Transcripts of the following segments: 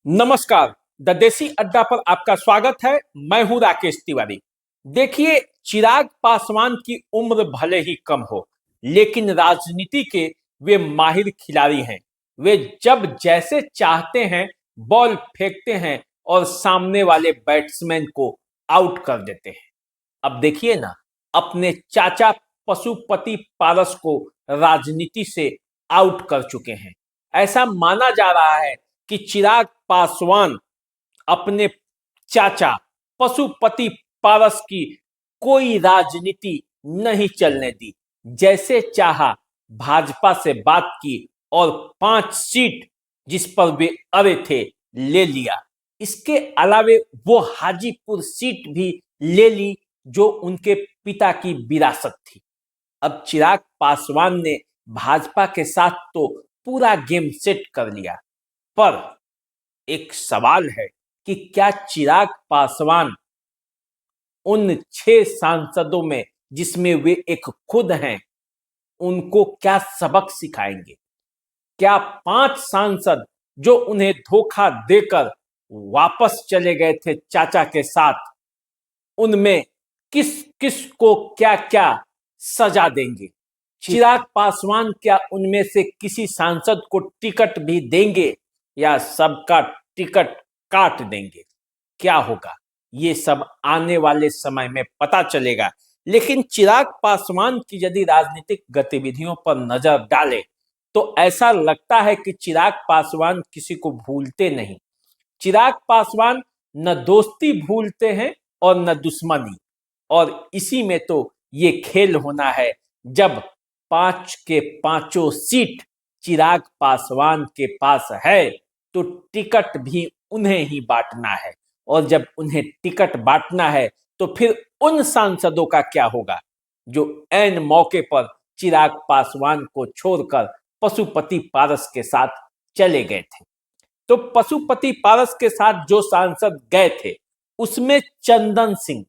नमस्कार। द देसी अड्डा पर आपका स्वागत है। मैं हूं राकेश तिवारी। देखिए, चिराग पासवान की उम्र भले ही कम हो, लेकिन राजनीति के वे माहिर खिलाड़ी हैं। वे जब जैसे चाहते हैं बॉल फेंकते हैं और सामने वाले बैट्समैन को आउट कर देते हैं। अब देखिए ना, अपने चाचा पशुपति पारस को राजनीति से आउट कर चुके हैं। ऐसा माना जा रहा है कि चिराग पासवान अपने चाचा पशुपति पारस की कोई राजनीति नहीं चलने दी। जैसे चाहा भाजपा से बात की और 5 सीट जिस पर वे अड़े थे ले लिया। इसके अलावे वो हाजीपुर सीट भी ले ली जो उनके पिता की विरासत थी। अब चिराग पासवान ने भाजपा के साथ तो पूरा गेम सेट कर लिया, पर एक सवाल है कि क्या चिराग पासवान उन 6 सांसदों में जिसमें वे एक खुद हैं, उनको क्या सबक सिखाएंगे? क्या 5 सांसद जो उन्हें धोखा देकर वापस चले गए थे चाचा के साथ, उनमें किस किस को क्या क्या सजा देंगे? चिराग पासवान क्या उनमें से किसी सांसद को टिकट भी देंगे या सबका टिकट काट देंगे? क्या होगा, ये सब आने वाले समय में पता चलेगा। लेकिन चिराग पासवान की यदि राजनीतिक गतिविधियों पर नजर डालें तो ऐसा लगता है कि चिराग पासवान किसी को भूलते नहीं। चिराग पासवान न दोस्ती भूलते हैं और न दुश्मनी। और इसी में तो ये खेल होना है, जब 5 के 5 सीट चिराग पासवान के पास है तो टिकट भी उन्हें ही बांटना है। और जब उन्हें टिकट बांटना है तो फिर उन सांसदों का क्या होगा जो ऐन मौके पर चिराग पासवान को छोड़कर पशुपति पारस के साथ चले गए थे। तो पशुपति पारस के साथ जो सांसद गए थे उसमें चंदन सिंह,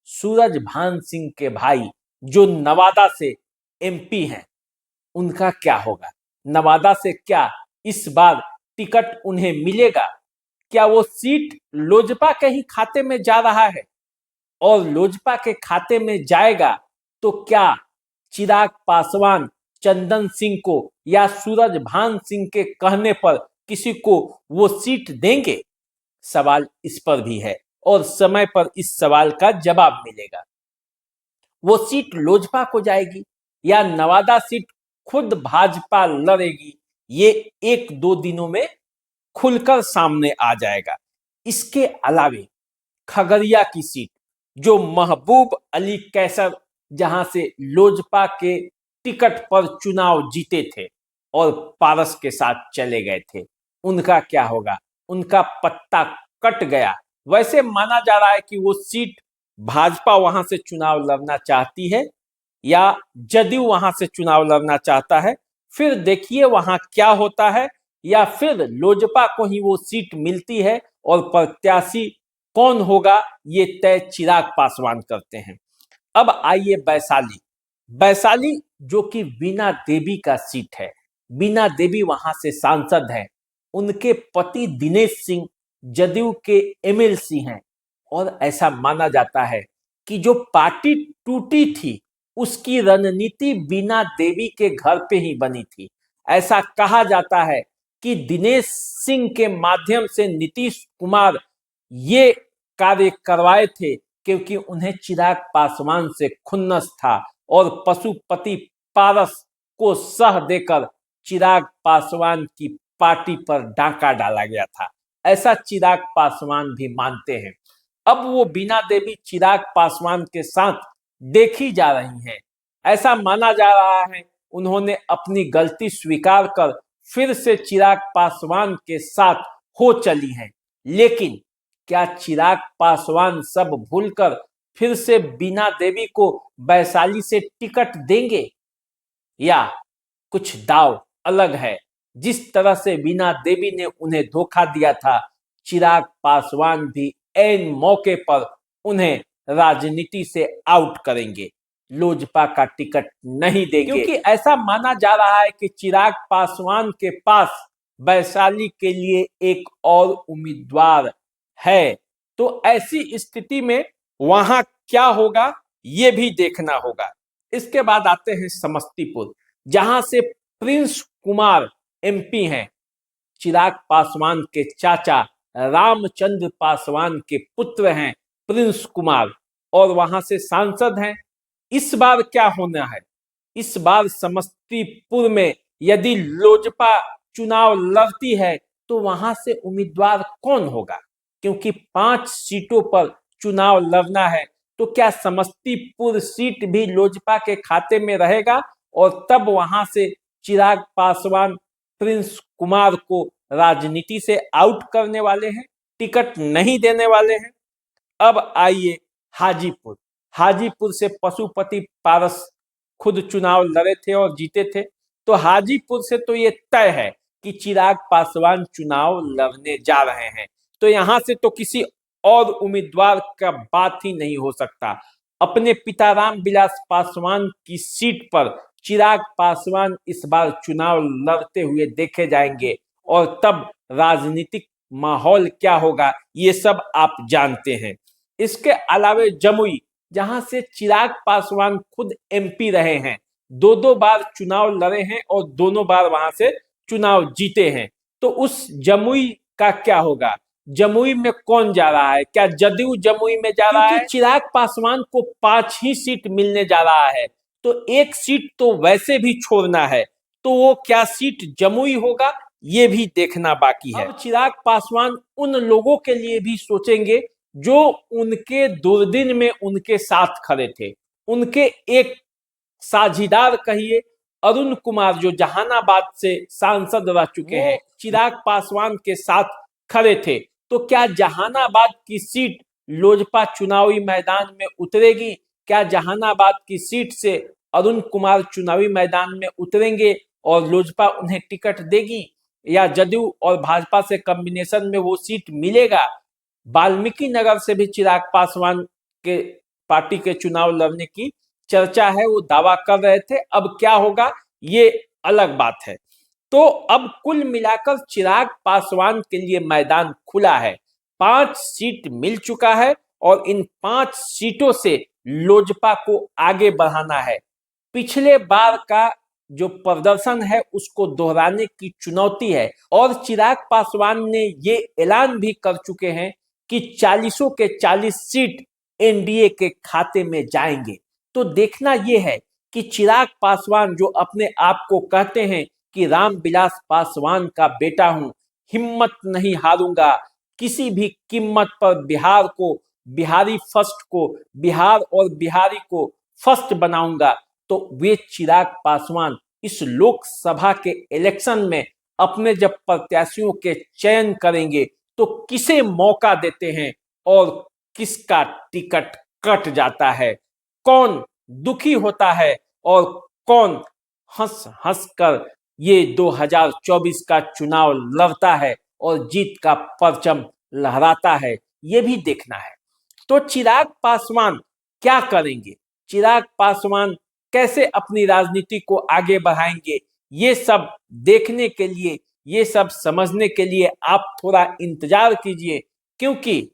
सूरजभान सिंह के भाई जो नवादा से एमपी हैं, उनका क्या होगा? नवादा से क्या इस बार टिकट उन्हें मिलेगा? क्या वो सीट लोजपा के ही खाते में जा रहा है? और लोजपा के खाते में जाएगा तो क्या चिराग पासवान चंदन सिंह को या सूरजभान सिंह के कहने पर किसी को वो सीट देंगे? सवाल इस पर भी है और समय पर इस सवाल का जवाब मिलेगा। वो सीट लोजपा को जाएगी या नवादा सीट खुद भाजपा लड़ेगी, ये 1-2 दिनों में खुलकर सामने आ जाएगा। इसके अलावे खगड़िया की सीट जो महबूब अली कैसर, जहां से लोजपा के टिकट पर चुनाव जीते थे और पारस के साथ चले गए थे, उनका क्या होगा? उनका पत्ता कट गया। वैसे माना जा रहा है कि वो सीट भाजपा वहां से चुनाव लड़ना चाहती है या जदयू वहां से चुनाव लड़ना चाहता है। फिर देखिए वहां क्या होता है, या फिर लोजपा को ही वो सीट मिलती है और प्रत्याशी कौन होगा ये तय चिराग पासवान करते हैं। अब आइए वैशाली। वैशाली जो कि बीना देवी का सीट है, बीना देवी वहां से सांसद है। उनके पति दिनेश सिंह जदयू के एमएलसी हैं और ऐसा माना जाता है कि जो पार्टी टूटी थी उसकी रणनीति बीना देवी के घर पे ही बनी थी। ऐसा कहा जाता है कि दिनेश सिंह के माध्यम से नीतीश कुमार ये कार्य करवाए थे क्योंकि उन्हें चिराग पासवान से खुन्नस था और पशुपति पारस को सह देकर चिराग पासवान की पार्टी पर डाका डाला गया था। ऐसा चिराग पासवान भी मानते हैं। अब वो बीना देवी चिराग पासवान के साथ देखी जा रही हैं। ऐसा माना जा रहा है उन्होंने अपनी गलती स्वीकार कर फिर से चिराग पासवान के साथ हो चली हैं। लेकिन क्या चिराग पासवान सब भूलकर फिर से बीना देवी को वैशाली से टिकट देंगे, या कुछ दाव अलग है? जिस तरह से बीना देवी ने उन्हें धोखा दिया था, चिराग पासवान भी ऐन मौके पर उन्हें राजनीति से आउट करेंगे, लोजपा का टिकट नहीं देंगे। क्योंकि ऐसा माना जा रहा है कि चिराग पासवान के पास वैशाली के लिए एक और उम्मीदवार है। तो ऐसी स्थिति में वहां क्या होगा ये भी देखना होगा। इसके बाद आते हैं समस्तीपुर, जहां से प्रिंस कुमार एमपी हैं, चिराग पासवान के चाचा रामचंद्र पासवान के पुत्र हैं प्रिंस कुमार, और वहां से सांसद हैं। इस बार क्या होना है, इस बार समस्तीपुर में यदि लोजपा चुनाव लड़ती है तो वहां से उम्मीदवार कौन होगा, क्योंकि 5 सीटों पर चुनाव लड़ना है। तो क्या समस्तीपुर सीट भी लोजपा के खाते में रहेगा और तब वहां से चिराग पासवान प्रिंस कुमार को राजनीति से आउट करने वाले हैं, टिकट नहीं देने वाले हैं। अब आइए हाजीपुर। हाजीपुर से पशुपति पारस खुद चुनाव लड़े थे और जीते थे। तो हाजीपुर से तो ये तय है कि चिराग पासवान चुनाव लड़ने जा रहे हैं। तो यहां से तो किसी और उम्मीदवार का बात ही नहीं हो सकता। अपने पिता रामविलास पासवान की सीट पर चिराग पासवान इस बार चुनाव लड़ते हुए देखे जाएंगे, और तब राजनीतिक माहौल क्या होगा ये सब आप जानते हैं। इसके अलावा जमुई, जहां से चिराग पासवान खुद एमपी रहे हैं, 2 बार चुनाव लड़े हैं और दोनों बार वहां से चुनाव जीते हैं। तो उस जमुई का क्या होगा, जमुई में कौन जा रहा है, क्या जदयू जमुई में जा रहा है? चिराग पासवान को 5 ही सीट मिलने जा रहा है, तो एक सीट तो वैसे भी छोड़ना है, तो वो क्या सीट जमुई होगा ये भी देखना बाकी है। अब चिराग पासवान उन लोगों के लिए भी सोचेंगे जो उनके दुर्दिन में उनके साथ खड़े थे। उनके एक साझीदार कहिए, अरुण कुमार, जो जहानाबाद से सांसद रह चुके हैं, चिराग पासवान के साथ खड़े थे। तो क्या जहानाबाद की सीट लोजपा चुनावी मैदान में उतरेगी? क्या जहानाबाद की सीट से अरुण कुमार चुनावी मैदान में उतरेंगे और लोजपा उन्हें टिकट देगी, या जदयू और भाजपा से कॉम्बिनेशन में वो सीट मिलेगा? वाल्मीकि नगर से भी चिराग पासवान के पार्टी के चुनाव लड़ने की चर्चा है, वो दावा कर रहे थे। अब क्या होगा ये अलग बात है। तो अब कुल मिलाकर चिराग पासवान के लिए मैदान खुला है। 5 सीट मिल चुका है और इन 5 सीटों से लोजपा को आगे बढ़ाना है। पिछले बार का जो प्रदर्शन है उसको दोहराने की चुनौती है, और चिराग पासवान ने ये ऐलान भी कर चुके हैं कि 40 के 40 सीट एनडीए के खाते में जाएंगे। तो देखना यह है कि चिराग पासवान, जो अपने आप को कहते हैं कि रामविलास पासवान का बेटा हूं, हिम्मत नहीं हारूंगा, किसी भी कीमत पर बिहार को, बिहारी फर्स्ट को, बिहार और बिहारी को फर्स्ट बनाऊंगा, तो वे चिराग पासवान इस लोकसभा के इलेक्शन में अपने जब प्रत्याशियों के चयन करेंगे तो किसे मौका देते हैं और किसका टिकट कट जाता है, कौन दुखी होता है और कौन हंस हंस कर ये 2024 का चुनाव लड़ता है और जीत का परचम लहराता है, ये भी देखना है। तो चिराग पासवान क्या करेंगे, चिराग पासवान कैसे अपनी राजनीति को आगे बढ़ाएंगे, ये सब देखने के लिए, ये सब समझने के लिए आप थोड़ा इंतजार कीजिए, क्योंकि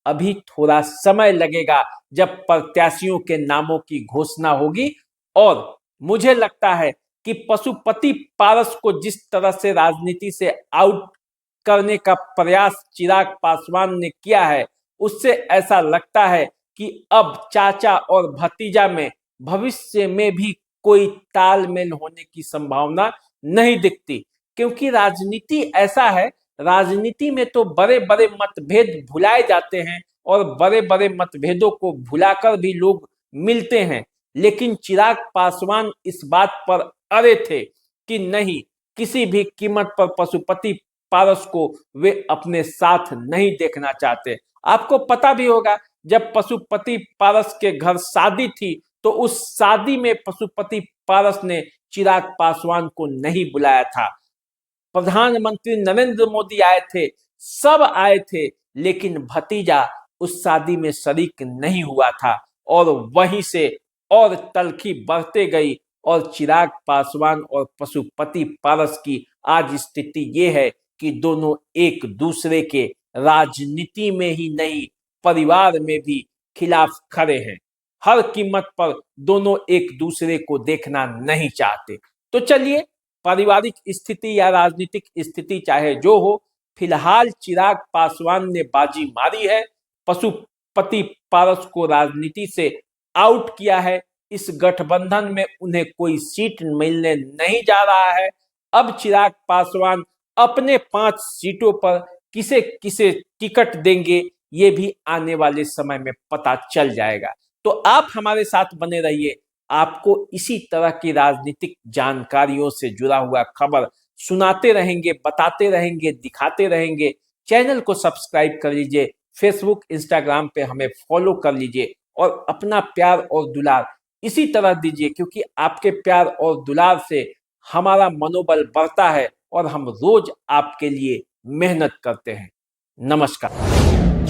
अभी थोड़ा समय लगेगा जब प्रत्याशियों के नामों की घोषणा होगी। और मुझे लगता है कि पशुपति पारस को जिस तरह से राजनीति से आउट करने का प्रयास चिराग पासवान ने किया है, उससे ऐसा लगता है कि अब चाचा और भतीजा में भविष्य में भी कोई तालमेल होने की संभावना नहीं दिखती, क्योंकि राजनीति ऐसा है, राजनीति में तो बड़े बड़े मतभेद भुलाए जाते हैं और बड़े बड़े मतभेदों को भुलाकर भी लोग मिलते हैं। लेकिन चिराग पासवान इस बात पर अड़े थे कि नहीं, किसी भी कीमत पर पशुपति पारस को वे अपने साथ नहीं देखना चाहते। आपको पता भी होगा, जब पशुपति पारस के घर शादी थी तो उस शादी में पशुपति पारस ने चिराग पासवान को नहीं बुलाया था। प्रधानमंत्री नरेंद्र मोदी आए थे, सब आए थे, लेकिन भतीजा उस शादी में शरीक नहीं हुआ था, और वहीं से और तलखी बढ़ते गई और चिराग पासवान और पशुपति पारस की आज स्थिति ये है कि दोनों एक दूसरे के राजनीति में ही नहीं, परिवार में भी खिलाफ खड़े हैं। हर कीमत पर दोनों एक दूसरे को देखना नहीं चाहते। तो चलिए, पारिवारिक स्थिति या राजनीतिक स्थिति चाहे जो हो, फिलहाल चिराग पासवान ने बाजी मारी है, पशुपति पारस को राजनीति से आउट किया है। इस गठबंधन में उन्हें कोई सीट मिलने नहीं जा रहा है। अब चिराग पासवान अपने 5 सीटों पर किसे किसे टिकट देंगे, ये भी आने वाले समय में पता चल जाएगा। तो आप हमारे साथ बने रहिए, आपको इसी तरह की राजनीतिक जानकारियों से जुड़ा हुआ खबर सुनाते रहेंगे, बताते रहेंगे, दिखाते रहेंगे। चैनल को सब्सक्राइब कर लीजिए, फेसबुक इंस्टाग्राम पे हमें फॉलो कर लीजिए और अपना प्यार और दुलार इसी तरह दीजिए, क्योंकि आपके प्यार और दुलार से हमारा मनोबल बढ़ता है और हम रोज आपके लिए मेहनत करते हैं। नमस्कार।